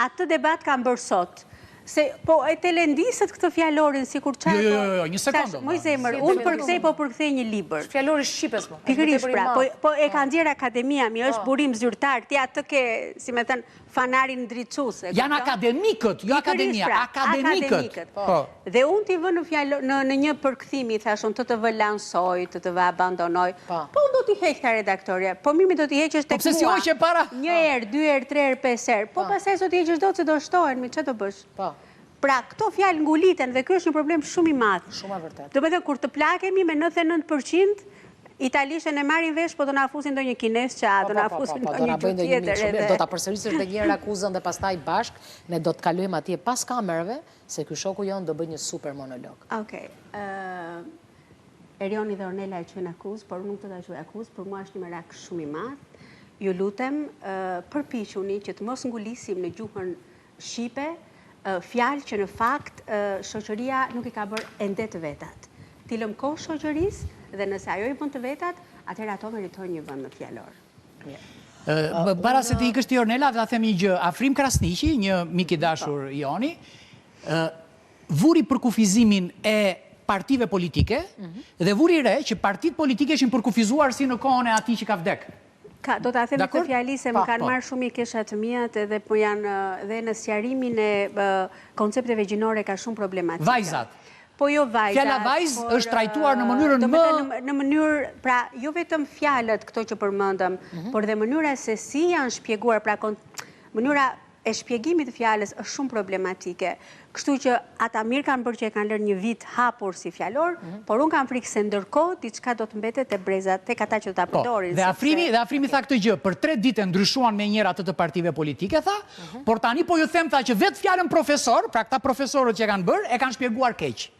atë debat kam bërë sot. Se, po, e të lendisët këtë fjalorin, si kur qarë... Jo, një sekundë. Moj zemër, unë përkthej, po përkthej një libër. Fjallori Shqipës, mo. Pikërisht, pra, po e ka ndjerë akademia, mi është burim zyrtar, ti atë ke, si me thënë, fanarin ndriçuse. Janë akademikët, jo akademia, akademikët. Dhe unë t'i vë në një përkthimi, thashun, të vë lansoj, të vë abandonoj, po unë do t'i heq ka redaktoria, po mimi do t'i heqesh tek mua. Një herë, 2 herë, 3 herë, 5 herë, po pasaj do t'i heqesh do që do shtohen, mi që do bësh? Pra, këto fjalë nguliten dhe kjo është një problem shumë i madh. Shumë e vërtet. Do të thënë kur të plakemi me 99%, italishën e marrin vesh, po do na afusin ndonjë kines që do na afusin ndonjë tjetër. Do ta përsërisësh edhe një herë akuzën dhe pastaj bashk ne do të kalojmë atje pas kamerave se ky shoku jon do bëj një super monolog. Okej. Erioni dhe Ornela e quajnë akuzë, por nuk do ta quaj akuzë, për mua është një merak shumë i madh. Ju lutem, përpiquni që të mos ngulisim në gjuhën shqipe fjalë që në fakt shoqëria nuk i ka bërë ende të vetat. Ti lëm kohë shoqërisë dhe nëse ajo i bën të vetat, atëherë ato meritojnë një vend në fjalor. Para se të ikësh ti Ornela, ta them një gjë. Afrim Krasniqi, një mik i dashur Joni, vuri për kufizimin e partive politike dhe vuri re që partitë politike ishin përkufizuar si në kohën e atij që ka vdek. Do të them këtë fjali se më kanë marrë shumë i kesha të mijat edhe po janë dhe në sqarimin e koncepteve gjinore ka shumë problematika. Vajzat. Po jo vajzat. Fjala vajz është trajtuar në mënyrën më... Në mënyrë, pra, jo vetëm fjalët këto që përmendëm, por dhe mënyra se si janë shpjeguar, pra, mënyra e shpjegimit të fjalës është shumë problematike. Kështu që ata mirë kanë bërë që e kanë lërë një vit hapur si fjalor, por unë kam frikë se ndërkohë diçka do të mbetet te brezat, tek ata që do ta përdorin. Dhe Afrimi tha këtë gjë, për 3 ditë ndryshuan me njëra atë të partive politike, tha, por tani po ju them tha që vetë fjalën profesor, pra këta profesorët që kanë bërë, e kanë shpjeguar keq.